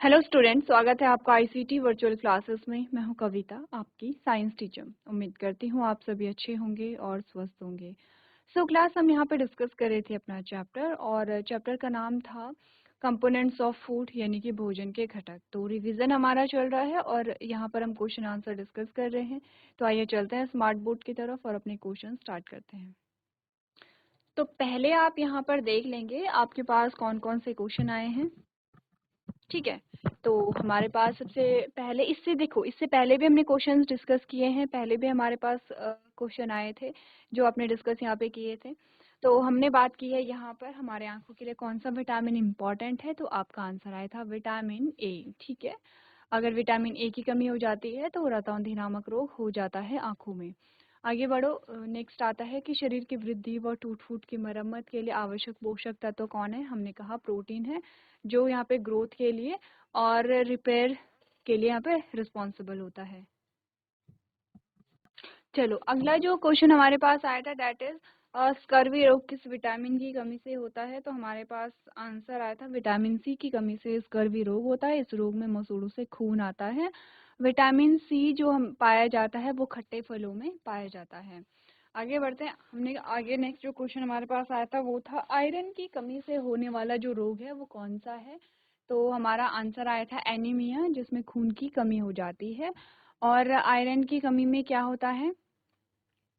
Hello student, स्वागत है आपका आईसीटी वर्चुअल क्लासेस में। मैं हूं कविता, आपकी साइंस टीचर। उम्मीद करती हूं आप सभी अच्छे होंगे और स्वस्थ होंगे। क्लास हम यहां पे डिस्कस कर रहे थे अपना चैप्टर, और चैप्टर का नाम था कंपोनेंट्स ऑफ फूड, यानी कि भोजन के घटक। तो रिवीजन हमारा चल रहा है और यहाँ पर हम क्वेश्चन आंसर डिस्कस कर रहे हैं। तो आइए चलते हैं स्मार्ट बोर्ड की तरफ और अपने क्वेश्चन स्टार्ट करते हैं। तो पहले आप यहाँ पर देख लेंगे आपके पास कौन कौन से क्वेश्चन आए हैं। ठीक है, तो हमारे पास सबसे पहले इससे पहले भी हमने क्वेश्चंस डिस्कस किए हैं। पहले भी हमारे पास क्वेश्चन आए थे जो आपने डिस्कस यहाँ पे किए थे। तो हमने बात की है यहाँ पर हमारे आंखों के लिए कौन सा विटामिन इम्पॉर्टेंट है। तो आपका आंसर आया था विटामिन ए। ठीक है, अगर विटामिन ए की कमी हो जाती है तो रतौंधी नामक रोग हो जाता है आंखों में। आगे बढ़ो। नेक्स्ट आता है कि शरीर की वृद्धि व टूट फूट की मरम्मत के लिए आवश्यक पोषक तत्व कौन है। हमने कहा प्रोटीन है, जो यहाँ पे ग्रोथ के लिए और रिपेयर के लिए यहाँ पे रिस्पॉन्सिबल होता है। चलो, अगला जो क्वेश्चन हमारे पास आया था दैट इज स्कर्वी रोग किस विटामिन की कमी से होता है। तो हमारे पास आंसर आया था विटामिन सी की कमी से स्कर्वी रोग होता है। इस रोग में मसूड़ों से खून आता है। विटामिन सी जो हम पाया जाता है वो खट्टे फलों में पाया जाता है। आगे बढ़ते हैं। हमने आगे नेक्स्ट जो क्वेश्चन हमारे पास आया था वो था आयरन की कमी से होने वाला जो रोग है वो कौन सा है। तो हमारा आंसर आया था एनीमिया, जिसमें खून की कमी हो जाती है। और आयरन की कमी में क्या होता है,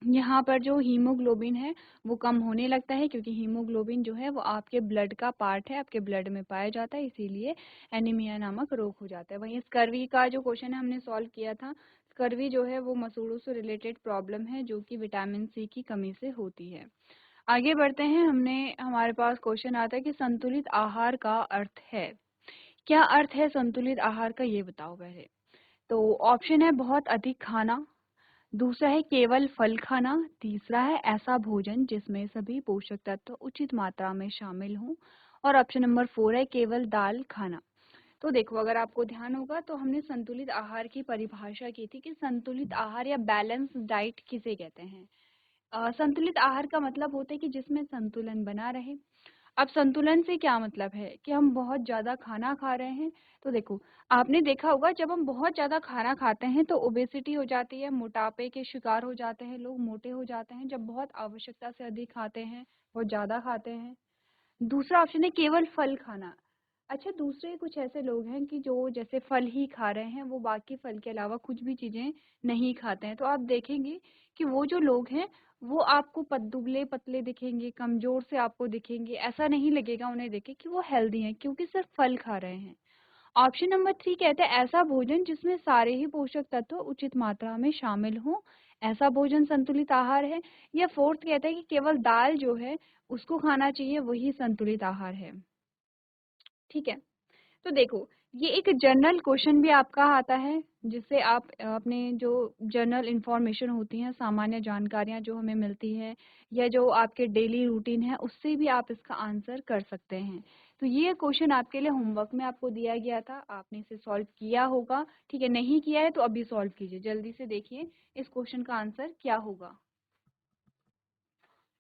यहाँ पर जो हीमोग्लोबिन है वो कम होने लगता है, क्योंकि हीमोग्लोबिन जो है वो आपके ब्लड का पार्ट है, आपके ब्लड में पाया जाता है, इसीलिए एनीमिया नामक रोग हो जाता है। वहीं स्कर्वी का जो क्वेश्चन है हमने सॉल्व किया था। स्कर्वी जो है वो मसूड़ों से रिलेटेड प्रॉब्लम है जो कि विटामिन सी की कमी से होती है। आगे बढ़ते हैं। हमारे पास क्वेश्चन आता है कि संतुलित आहार का अर्थ है। क्या अर्थ है संतुलित आहार का, ये बताओ पहले। तो ऑप्शन है बहुत अधिक खाना, दूसरा है केवल फल खाना, तीसरा है ऐसा भोजन जिसमें सभी पोषक तत्व उचित मात्रा में शामिल हों, और ऑप्शन नंबर 4 है केवल दाल खाना। तो देखो, अगर आपको ध्यान होगा तो हमने संतुलित आहार की परिभाषा की थी कि संतुलित आहार या बैलेंस डाइट किसे कहते हैं। संतुलित आहार का मतलब होता है कि जिसमें संतुलन बना रहे। अब संतुलन से क्या मतलब है कि हम बहुत ज़्यादा खाना खा रहे हैं। तो देखो, आपने देखा होगा जब हम बहुत ज़्यादा खाना खाते हैं तो ओबेसिटी हो जाती है, मोटापे के शिकार हो जाते हैं, लोग मोटे हो जाते हैं जब बहुत आवश्यकता से अधिक खाते हैं, बहुत ज़्यादा खाते हैं। दूसरा ऑप्शन है केवल फल खाना। अच्छा, दूसरे कुछ ऐसे लोग हैं कि जो जैसे फल ही खा रहे हैं, वो बाकी फल के अलावा कुछ भी चीज़ें नहीं खाते हैं। तो आप देखेंगे कि वो जो लोग हैं वो आपको दुबले पतले दिखेंगे, कमजोर से आपको दिखेंगे। ऐसा नहीं लगेगा उन्हें देखे कि वो हेल्दी हैं, क्योंकि सिर्फ फल खा रहे हैं। ऑप्शन नंबर 3 कहते हैं ऐसा भोजन जिसमें सारे ही पोषक तत्व उचित मात्रा में शामिल हों, ऐसा भोजन संतुलित आहार है। या फोर्थ कहता है कि केवल दाल जो है उसको खाना चाहिए, वही संतुलित आहार है। ठीक है, तो देखो, ये एक जनरल क्वेश्चन भी आपका आता है, जिससे आप अपने जो जनरल इंफॉर्मेशन होती हैं, सामान्य जानकारियां जो हमें मिलती है या जो आपके डेली रूटीन है, उससे भी आप इसका आंसर कर सकते हैं। तो ये क्वेश्चन आपके लिए होमवर्क में आपको दिया गया था, आपने इसे सॉल्व किया होगा। ठीक है, नहीं किया है तो अभी सॉल्व कीजिए, जल्दी से देखिए इस क्वेश्चन का आंसर क्या होगा।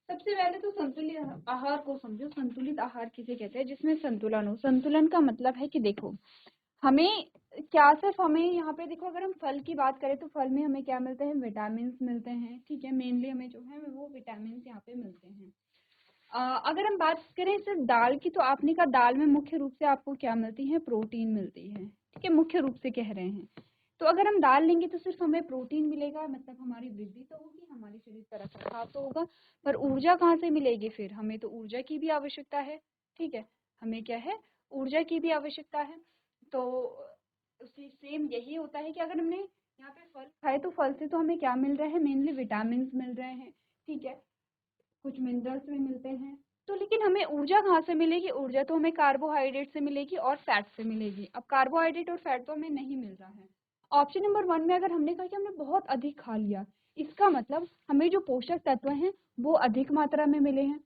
सबसे पहले तो संतुलित आहार को समझो। संतुलित आहार किसे कहते हैं, जिसमें संतुलन हो। संतुलन का मतलब है कि देखो, हमें क्या, सिर्फ हमें यहाँ पे देखो, अगर हम फल की बात करें तो फल में हमें क्या मिलते हैं, विटामिन मिलते हैं। ठीक है, मेनली हमें जो है वो विटामिन यहाँ पे मिलते हैं। अगर हम बात करें सिर्फ दाल की, तो आपने कहा दाल में मुख्य रूप से आपको क्या मिलती है, प्रोटीन मिलती है। ठीक है, मुख्य रूप से कह रहे हैं। तो अगर हम दाल लेंगे तो सिर्फ हमें प्रोटीन मिलेगा, मतलब हमारी वृद्धि तो होगी, हमारे शरीर का रखरखाव तो होगा, पर ऊर्जा कहाँ से मिलेगी फिर। हमें तो ऊर्जा की भी आवश्यकता है। ठीक है, हमें क्या है, ऊर्जा की भी आवश्यकता है। तो उसी सेम यही होता है कि अगर हमने यहाँ पे फल खाए तो फल से तो हमें क्या मिल रहा है, मेनली विटामिन मिल रहे हैं। ठीक है, कुछ मिनरल्स भी मिलते हैं। तो लेकिन हमें ऊर्जा कहाँ से मिलेगी, ऊर्जा तो हमें कार्बोहाइड्रेट से मिलेगी और फैट से मिलेगी। अब कार्बोहाइड्रेट और फैट तो हमें नहीं मिल रहा है। ऑप्शन नंबर 1 में अगर हमने कहा कि हमने बहुत अधिक खा लिया, इसका मतलब हमें जो पोषक तत्व हैं वो अधिक मात्रा में मिले हैं।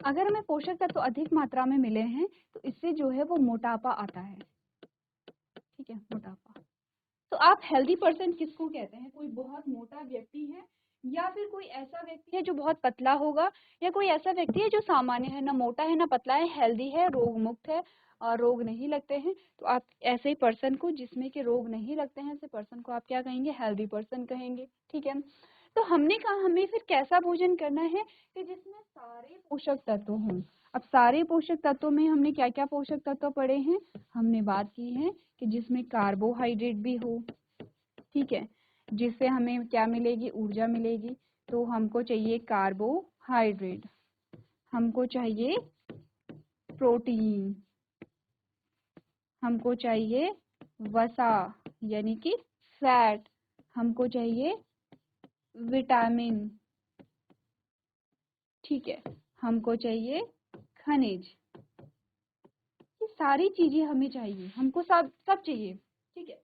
अगर हमें पोषक तत्व अधिक मात्रा में मिले हैं तो इससे जो है वो मोटापा आता है। ठीक है, मोटापा। तो आप हेल्दी पर्सन किसको कहते हैं, कोई बहुत मोटा व्यक्ति है या फिर कोई ऐसा व्यक्ति है जो बहुत पतला होगा, या कोई ऐसा व्यक्ति है जो सामान्य है, ना मोटा है ना पतला है, हेल्दी है, रोग मुक्त है और रोग नहीं लगते हैं, तो आप ऐसे ही पर्सन को, जिसमें के रोग नहीं लगते हैं, ऐसे पर्सन को आप क्या कहेंगे, हेल्दी पर्सन कहेंगे। ठीक है, तो हमने कहा हमें फिर कैसा भोजन करना है कि जिसमें सारे पोषक तत्व हों। अब सारे पोषक तत्वों में हमने क्या क्या पोषक तत्व पढ़े हैं, हमने बात की है कि जिसमें कार्बोहाइड्रेट भी हो, ठीक है, जिससे हमें क्या मिलेगी, ऊर्जा मिलेगी। तो हमको चाहिए कार्बोहाइड्रेट, हमको चाहिए प्रोटीन, हमको चाहिए वसा यानी कि फैट, हमको चाहिए विटामिन, ठीक है, हमको चाहिए खनिज। ये सारी चीजें हमें चाहिए, हमको सब सब चाहिए। ठीक है,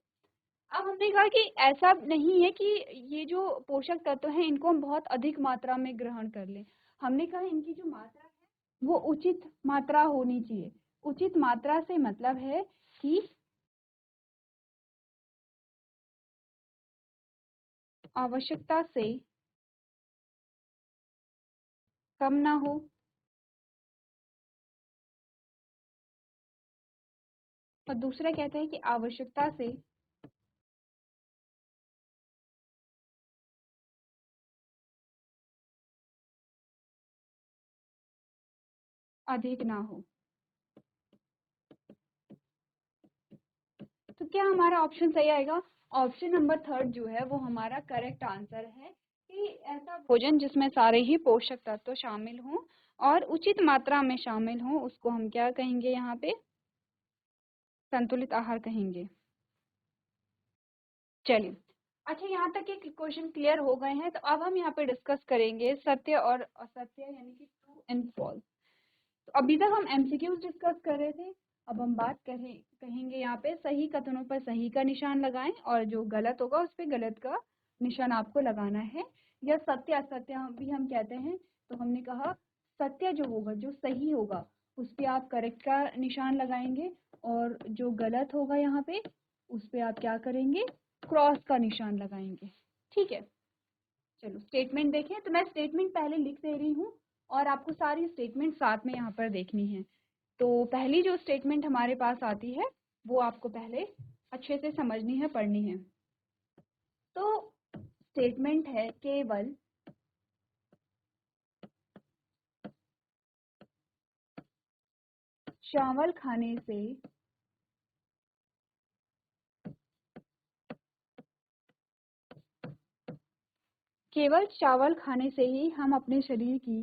अब हमने कहा कि ऐसा नहीं है कि ये जो पोषक तत्व हैं इनको हम बहुत अधिक मात्रा में ग्रहण कर लें। हमने कहा इनकी जो मात्रा है वो उचित मात्रा होनी चाहिए। उचित मात्रा से मतलब है कि आवश्यकता से कम ना हो, और दूसरा कहता है कि आवश्यकता से अधिक ना हो। तो क्या हमारा ऑप्शन सही आएगा? ऑप्शन नंबर थर्ड जो है वो हमारा करेक्ट आंसर है कि ऐसा भोजन जिसमें सारे ही पोषक तत्व शामिल हों और उचित मात्रा में शामिल हों, उसको हम क्या कहेंगे, यहाँ पे संतुलित आहार कहेंगे। चलिए, अच्छा यहाँ तक के क्वेश्चन क्लियर हो गए हैं, तो अब हम यहाँ पे डिस्कस करेंगे सत्य और असत्य यानी कि ट्रू एंड फॉल्स। तो अभी तक हम एमसीक्यूज डिस्कस कर रहे थे, अब हम बात कहेंगे यहाँ पे सही कथनों पर सही का निशान लगाएं और जो गलत होगा उस पर गलत का निशान आपको लगाना है, या सत्य असत्य भी हम कहते हैं। तो हमने कहा सत्य जो होगा, जो सही होगा, उस पे आप करेक्ट का निशान लगाएंगे, और जो गलत होगा यहाँ पे उस पे आप क्या करेंगे, क्रॉस का निशान लगाएंगे। ठीक है, चलो स्टेटमेंट देखें। तो मैं स्टेटमेंट पहले लिख दे रही हूँ और आपको सारी स्टेटमेंट साथ में यहाँ पर देखनी है। तो पहली जो स्टेटमेंट हमारे पास आती है वो आपको पहले अच्छे से समझनी है, पढ़नी है। तो स्टेटमेंट है केवल चावल खाने से केवल चावल खाने से ही हम अपने शरीर की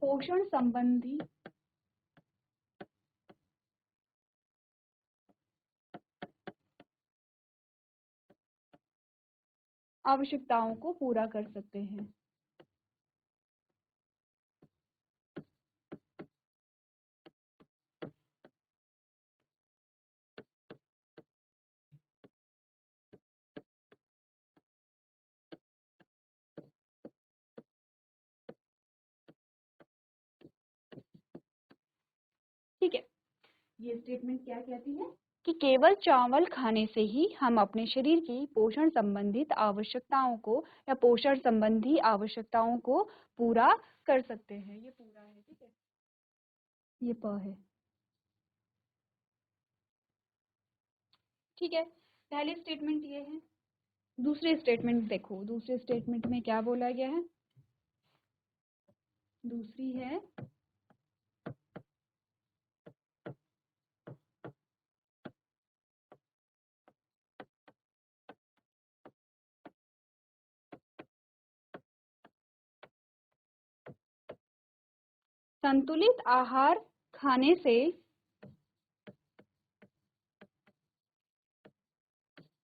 पोषण संबंधी आवश्यकताओं को पूरा कर सकते हैं। ठीक है, ये स्टेटमेंट क्या कहती है कि केवल चावल खाने से ही हम अपने शरीर की पोषण संबंधित आवश्यकताओं को या पोषण संबंधी आवश्यकताओं को पूरा कर सकते हैं। ये पूरा है, ठीक है, ये प है। ठीक है, पहली स्टेटमेंट ये है। दूसरी स्टेटमेंट देखो, दूसरे स्टेटमेंट में क्या बोला गया है। दूसरी है संतुलित आहार खाने से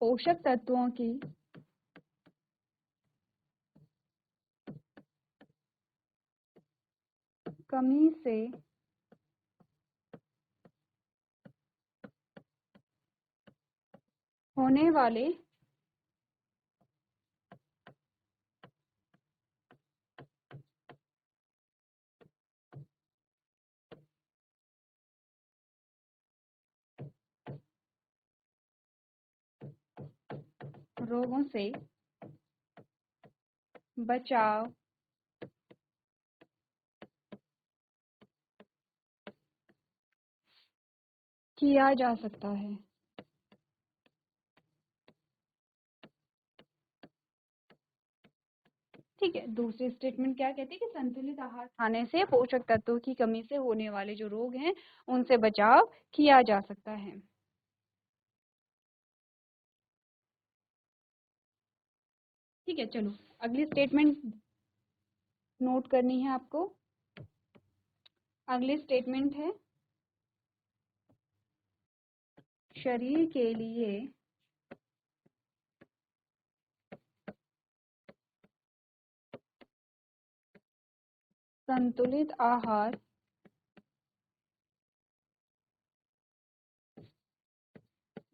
पोषक तत्वों की कमी से होने वाले रोगों से बचाव किया जा सकता है। ठीक है, दूसरी स्टेटमेंट क्या कहती है कि संतुलित आहार खाने से पोषक तत्वों की कमी से होने वाले जो रोग हैं उनसे बचाव किया जा सकता है। ठीक है, चलो अगली स्टेटमेंट नोट करनी है आपको। अगली स्टेटमेंट है शरीर के लिए संतुलित आहार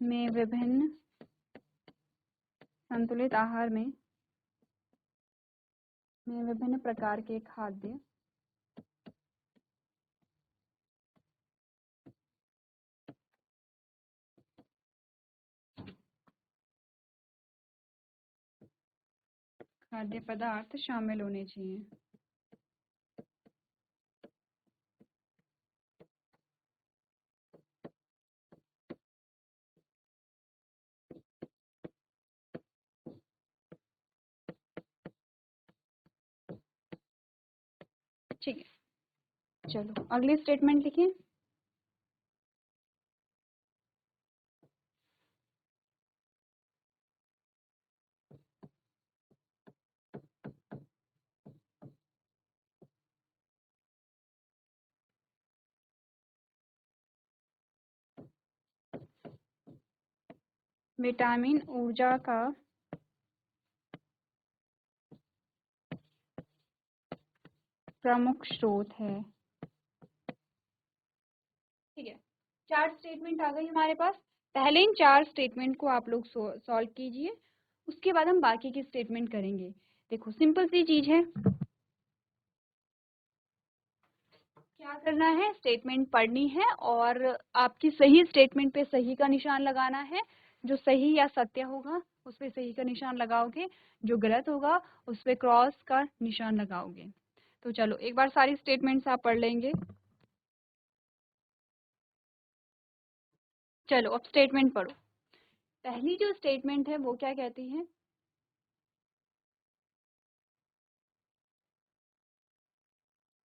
में विभिन्न संतुलित आहार में विभिन्न प्रकार के खाद्य पदार्थ शामिल होने चाहिए। ठीक है, चलो अगली स्टेटमेंट लिखिए। विटामिन ऊर्जा का प्रमुख स्रोत है। ठीक है, 4 स्टेटमेंट आ गई हमारे पास। पहले इन 4 स्टेटमेंट को आप लोग सॉल्व कीजिए, उसके बाद हम बाकी की स्टेटमेंट करेंगे। देखो सिंपल सी चीज है, क्या करना है, स्टेटमेंट पढ़नी है और आपकी सही स्टेटमेंट पे सही का निशान लगाना है। जो सही या सत्य होगा उस पे सही का निशान लगाओगे, जो गलत होगा उस पे क्रॉस का निशान लगाओगे। तो चलो एक बार सारी स्टेटमेंट्स आप पढ़ लेंगे। चलो अब स्टेटमेंट पढ़ो। पहली जो स्टेटमेंट है वो क्या कहती है,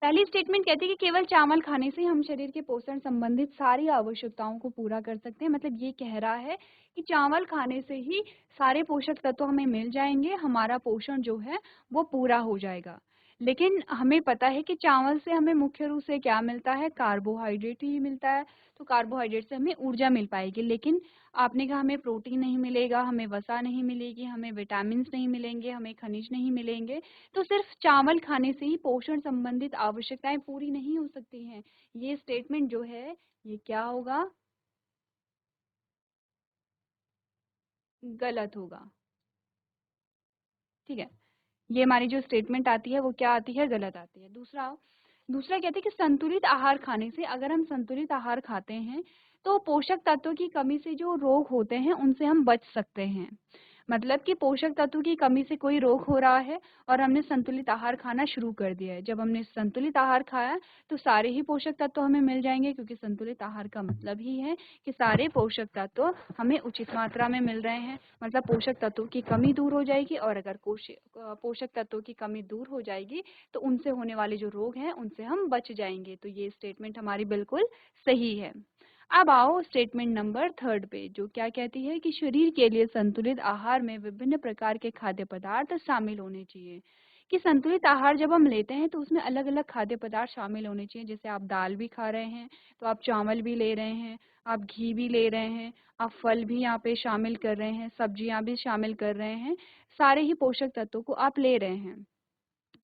पहली स्टेटमेंट कहती है कि केवल चावल खाने से हम शरीर के पोषण संबंधित सारी आवश्यकताओं को पूरा कर सकते हैं। मतलब ये कह रहा है कि चावल खाने से ही सारे पोषक तत्व हमें मिल जाएंगे, हमारा पोषण जो है वो पूरा हो जाएगा। लेकिन हमें पता है कि चावल से हमें मुख्य रूप से क्या मिलता है, कार्बोहाइड्रेट ही मिलता है। तो कार्बोहाइड्रेट से हमें ऊर्जा मिल पाएगी, लेकिन आपने कहा हमें प्रोटीन नहीं मिलेगा, हमें वसा नहीं मिलेगी, हमें विटामिन नहीं मिलेंगे, हमें खनिज नहीं मिलेंगे। तो सिर्फ चावल खाने से ही पोषण संबंधित आवश्यकताएं पूरी नहीं हो सकती हैं। ये स्टेटमेंट जो है ये क्या होगा, गलत होगा। ठीक है, ये हमारी जो स्टेटमेंट आती है वो क्या आती है, गलत आती है। दूसरा दूसरा कहते हैं कि संतुलित आहार खाने से, अगर हम संतुलित आहार खाते हैं तो पोषक तत्वों की कमी से जो रोग होते हैं उनसे हम बच सकते हैं। मतलब कि पोषक तत्व की कमी से कोई रोग हो रहा है और हमने संतुलित आहार खाना शुरू कर दिया है। जब हमने संतुलित आहार खाया तो सारे ही पोषक तत्व हमें मिल जाएंगे, क्योंकि संतुलित आहार का मतलब ही है कि सारे पोषक तत्व हमें उचित मात्रा में मिल रहे हैं। मतलब पोषक तत्वों की कमी दूर हो जाएगी, और अगर पोषक तत्वों की कमी दूर हो जाएगी तो उनसे होने वाले जो रोग हैं उनसे हम बच जाएंगे। तो ये स्टेटमेंट हमारी बिल्कुल सही है। अब आओ स्टेटमेंट नंबर 3 पे, जो क्या कहती है कि शरीर के लिए संतुलित आहार में विभिन्न प्रकार के खाद्य पदार्थ शामिल होने चाहिए। कि संतुलित आहार जब हम लेते हैं तो उसमें अलग अलग खाद्य पदार्थ शामिल होने चाहिए। जैसे आप दाल भी खा रहे हैं तो आप चावल भी ले रहे हैं, आप घी भी ले रहे हैं, आप फल भी यहाँ पे शामिल कर रहे हैं, सब्जियां भी शामिल कर रहे हैं, सारे ही पोषक तत्वों को आप ले रहे हैं।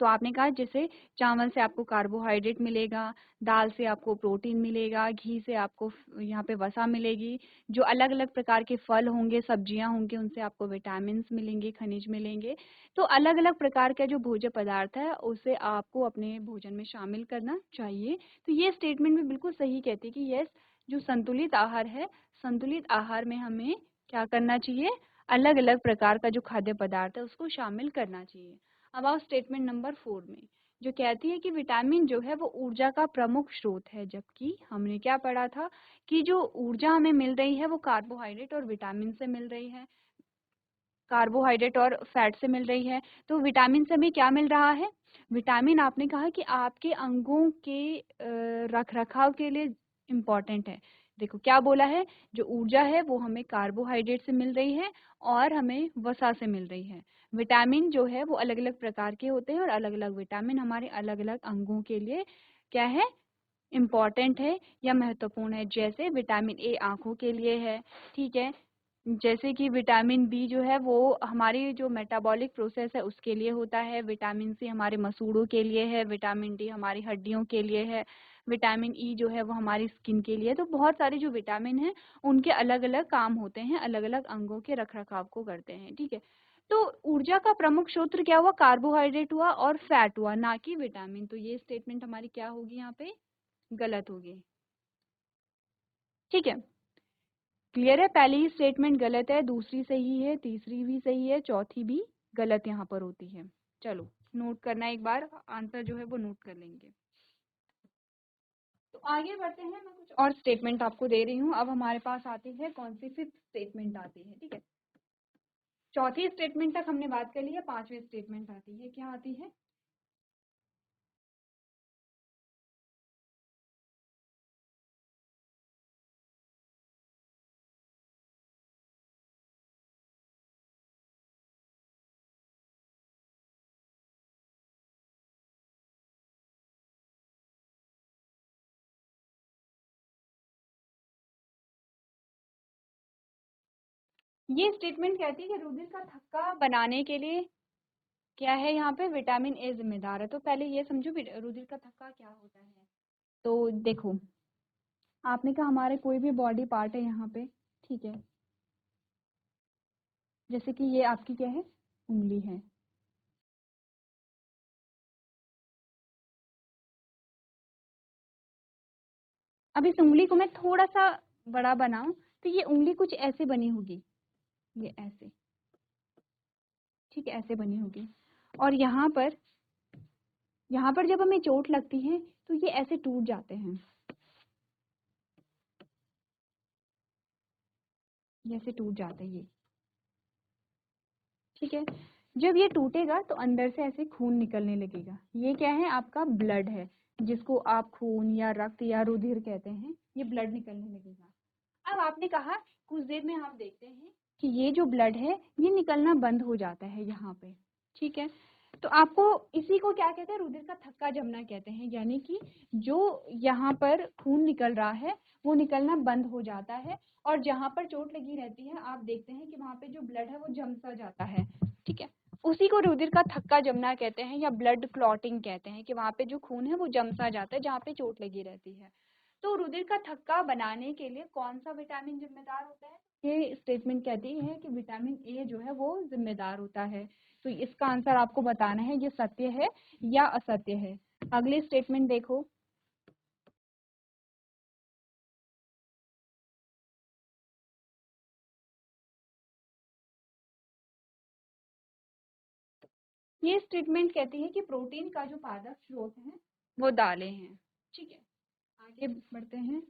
तो आपने कहा जैसे चावल से आपको कार्बोहाइड्रेट मिलेगा, दाल से आपको प्रोटीन मिलेगा, घी से आपको यहाँ पे वसा मिलेगी, जो अलग अलग प्रकार के फल होंगे, सब्जियां होंगी, उनसे आपको विटामिन मिलेंगे, खनिज मिलेंगे। तो अलग अलग प्रकार का जो भोज्य पदार्थ है उसे आपको अपने भोजन में शामिल करना चाहिए। तो ये स्टेटमेंट भी बिल्कुल सही कहती है कि यस, जो संतुलित आहार है, संतुलित आहार में हमें क्या करना चाहिए, अलग अलग प्रकार का जो खाद्य पदार्थ है उसको शामिल करना चाहिए। अब आओ स्टेटमेंट नंबर 4 में, जो कहती है कि विटामिन जो है वो ऊर्जा का प्रमुख स्रोत है, जबकि हमने क्या पढ़ा था कि जो ऊर्जा हमें मिल रही है वो कार्बोहाइड्रेट और विटामिन से मिल रही है, कार्बोहाइड्रेट और फैट से मिल रही है। तो विटामिन से हमें क्या मिल रहा है? विटामिन आपने कहा कि आपके अंगों के रख रखाव के लिए इम्पॉर्टेंट है। देखो क्या बोला है, जो ऊर्जा है वो हमें कार्बोहाइड्रेट से मिल रही है और हमें वसा से मिल रही है। विटामिन जो है वो अलग अलग प्रकार के होते हैं और अलग अलग विटामिन हमारे अलग अलग अंगों के लिए क्या है, इम्पॉर्टेंट है या महत्वपूर्ण है। जैसे विटामिन ए आंखों के लिए है, ठीक है, जैसे कि विटामिन बी जो है वो हमारी जो मेटाबॉलिक प्रोसेस है उसके लिए होता है, विटामिन सी हमारे मसूड़ों के लिए है, विटामिन डी हमारी हड्डियों के लिए है, विटामिन ई जो है वो हमारी स्किन के लिए। तो बहुत सारे जो विटामिन हैं उनके अलग अलग काम होते हैं, अलग अलग अंगों के रख रखाव को करते हैं, ठीक है। तो ऊर्जा का प्रमुख स्रोत क्या हुआ? कार्बोहाइड्रेट हुआ और फैट हुआ, ना कि विटामिन। तो ये स्टेटमेंट हमारी क्या होगी यहाँ पे? गलत होगी, ठीक है। क्लियर है? पहली ही स्टेटमेंट गलत है, दूसरी सही है, तीसरी भी सही है, चौथी भी गलत यहाँ पर होती है। चलो नोट करना, एक बार आंसर जो है वो नोट कर लेंगे। तो आगे बढ़ते हैं, मैं कुछ और स्टेटमेंट आपको दे रही हूँ। अब हमारे पास आती है कौन सी? फिफ्थ स्टेटमेंट आती है, ठीक है। चौथी स्टेटमेंट तक हमने बात कर ली है, पांचवी स्टेटमेंट आती है, क्या आती है? ये स्टेटमेंट कहती है कि रुधिर का थक्का बनाने के लिए क्या है, यहाँ पे विटामिन ए जिम्मेदार है। तो पहले ये समझो रुधिर का थक्का क्या होता है। तो देखो, आपने कहा हमारे कोई भी बॉडी पार्ट है यहाँ पे, ठीक है, जैसे कि ये आपकी क्या है, उंगली है। अब इस उंगली को मैं थोड़ा सा बड़ा बनाऊं तो ये उंगली कुछ ऐसे बनी होगी, ये ऐसे, ठीक है, ऐसे बनी होगी। और यहाँ पर जब हमें चोट लगती है तो ये ऐसे टूट जाते हैं, ये ऐसे टूट जाते हैं ये, ठीक है। जब ये टूटेगा तो अंदर से ऐसे खून निकलने लगेगा, ये क्या है, आपका ब्लड है, जिसको आप खून या रक्त या रुधिर कहते हैं। ये ब्लड निकलने लगेगा। अब आपने कहा कुछ देर में आप देखते हैं कि ये जो ब्लड है ये निकलना बंद हो जाता है यहाँ पे, ठीक है। तो आपको इसी को क्या कहते हैं, रुधिर का थक्का जमना कहते हैं। यानी कि जो यहाँ पर खून निकल रहा है वो निकलना बंद हो जाता है, और जहाँ पर चोट लगी रहती है आप देखते हैं कि वहाँ पे जो ब्लड है वो जम सा जाता है, ठीक है। उसी को रुधिर का थक्का जमना कहते हैं या ब्लड क्लॉटिंग कहते हैं, कि वहाँ पे जो खून है वो जम सा जाता है जहाँ पे चोट लगी रहती है। तो रुधिर का थक्का बनाने के लिए कौन सा विटामिन जिम्मेदार होता है? ये स्टेटमेंट कहती है कि विटामिन ए जो है वो जिम्मेदार होता है। तो इसका आंसर आपको बताना है ये सत्य है या असत्य है। अगली स्टेटमेंट देखो, ये स्टेटमेंट कहती है कि प्रोटीन का जो पादप स्रोत है वो दालें हैं, ठीक है। आगे बढ़ते हैं।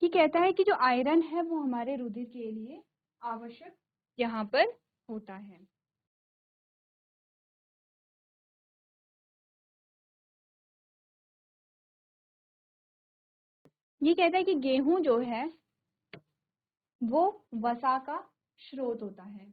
ये कहता है कि जो आयरन है वो हमारे रुधिर के लिए आवश्यक यहाँ पर होता है। ये कहता है कि गेहूं जो है वो वसा का स्रोत होता है।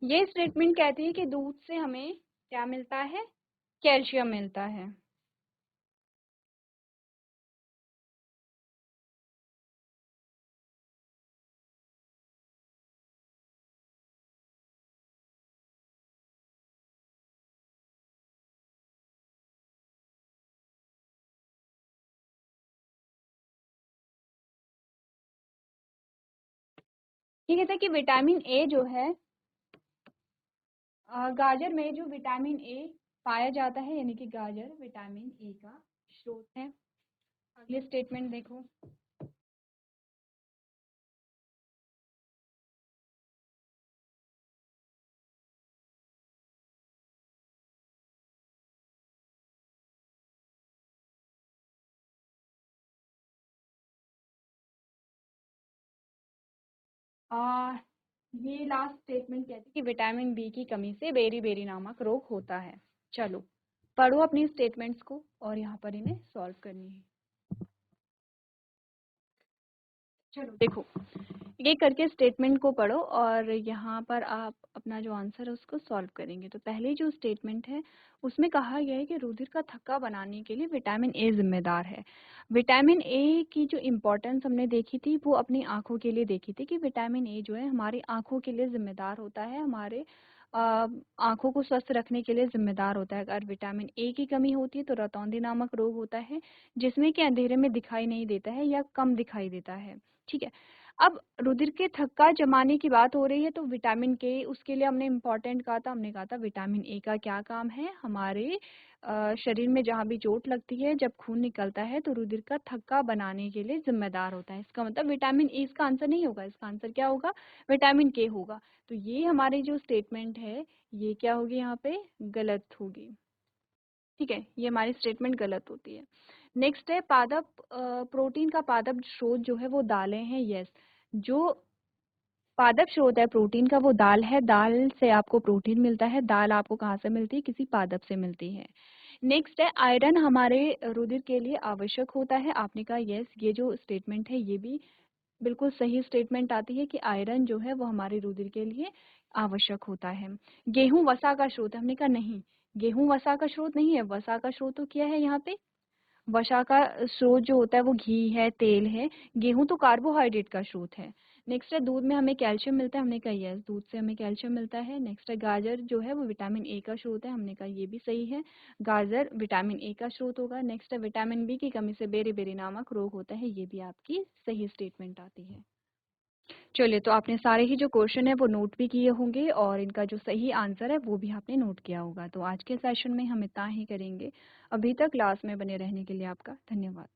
ये स्टेटमेंट कहती है कि दूध से हमें क्या मिलता है? कैल्शियम मिलता है। ये कहता है कि विटामिन ए जो है गाजर में जो विटामिन ए पाया जाता है, यानी कि गाजर विटामिन ए का स्रोत है। अगले स्टेटमेंट देखो। आ, ये लास्ट स्टेटमेंट कहती है कि विटामिन बी की कमी से बेरी-बेरी नामक रोग होता है। चलो पढ़ो अपनी स्टेटमेंट्स को और यहाँ पर इन्हें सॉल्व करनी है। चलो देखो, ये करके स्टेटमेंट को पढ़ो और यहाँ पर आप अपना जो आंसर है उसको सॉल्व करेंगे। तो पहले जो स्टेटमेंट है उसमें कहा गया है कि रुधिर का थक्का बनाने के लिए विटामिन ए जिम्मेदार है। विटामिन ए की जो इम्पोर्टेंस हमने देखी थी वो अपनी आंखों के लिए देखी थी कि विटामिन ए जो है हमारी आंखों के लिए जिम्मेदार होता है, हमारे आंखों को स्वस्थ रखने के लिए जिम्मेदार होता है। अगर विटामिन ए की कमी होती है तो रतौंधी नामक रोग होता है, जिसमें कि अंधेरे में दिखाई नहीं देता है या कम दिखाई देता है। ठीक है। अब रुधिर के थक्का जमाने की बात हो रही है तो विटामिन के उसके लिए हमने इम्पोर्टेंट कहा था, हमने कहा था विटामिन ए का क्या काम है, हमारे शरीर में जहाँ भी चोट लगती है जब खून निकलता है तो रुधिर का थक्का बनाने के लिए जिम्मेदार होता है। इसका मतलब विटामिन ए इसका आंसर नहीं होगा, इसका आंसर क्या होगा, विटामिन के होगा। तो ये हमारी जो स्टेटमेंट है ये क्या होगी, यहाँ पे गलत होगी। ठीक है, ये हमारी स्टेटमेंट गलत होती है। नेक्स्ट है पादप प्रोटीन का पादप स्रोत जो है वो दालें हैं। यस, जो पादप स्रोत है प्रोटीन का वो दाल है। दाल से आपको प्रोटीन मिलता है। दाल आपको कहाँ से मिलती है, किसी पादप से मिलती है। नेक्स्ट है आयरन हमारे रुधिर के लिए आवश्यक होता है। आपने कहा यस, ये जो स्टेटमेंट है ये भी बिल्कुल सही स्टेटमेंट आती है कि आयरन जो है वो हमारे रुधिर के लिए आवश्यक होता है। गेहूं वसा का स्रोत है। हमने कहा नहीं, गेहूं वसा का स्रोत नहीं है। वसा का स्रोत तो क्या है, यहाँ पे वसा का स्रोत जो होता है वो घी है, तेल है। गेहूं तो कार्बोहाइड्रेट का स्रोत है। नेक्स्ट है दूध में हमें कैल्शियम मिलता है। हमने कहा यस, दूध से हमें कैल्शियम मिलता है। नेक्स्ट है गाजर जो है वो विटामिन ए का स्रोत है। हमने कहा ये भी सही है, गाजर विटामिन ए का स्रोत होगा। नेक्स्ट है विटामिन बी की कमी से बेरी-बेरी नामक रोग होता है। ये भी आपकी सही स्टेटमेंट आती है। चलिए, तो आपने सारे ही जो क्वेश्चन है वो नोट भी किए होंगे और इनका जो सही आंसर है वो भी आपने नोट किया होगा। तो आज के सेशन में हम इतना ही करेंगे। अभी तक क्लास में बने रहने के लिए आपका धन्यवाद।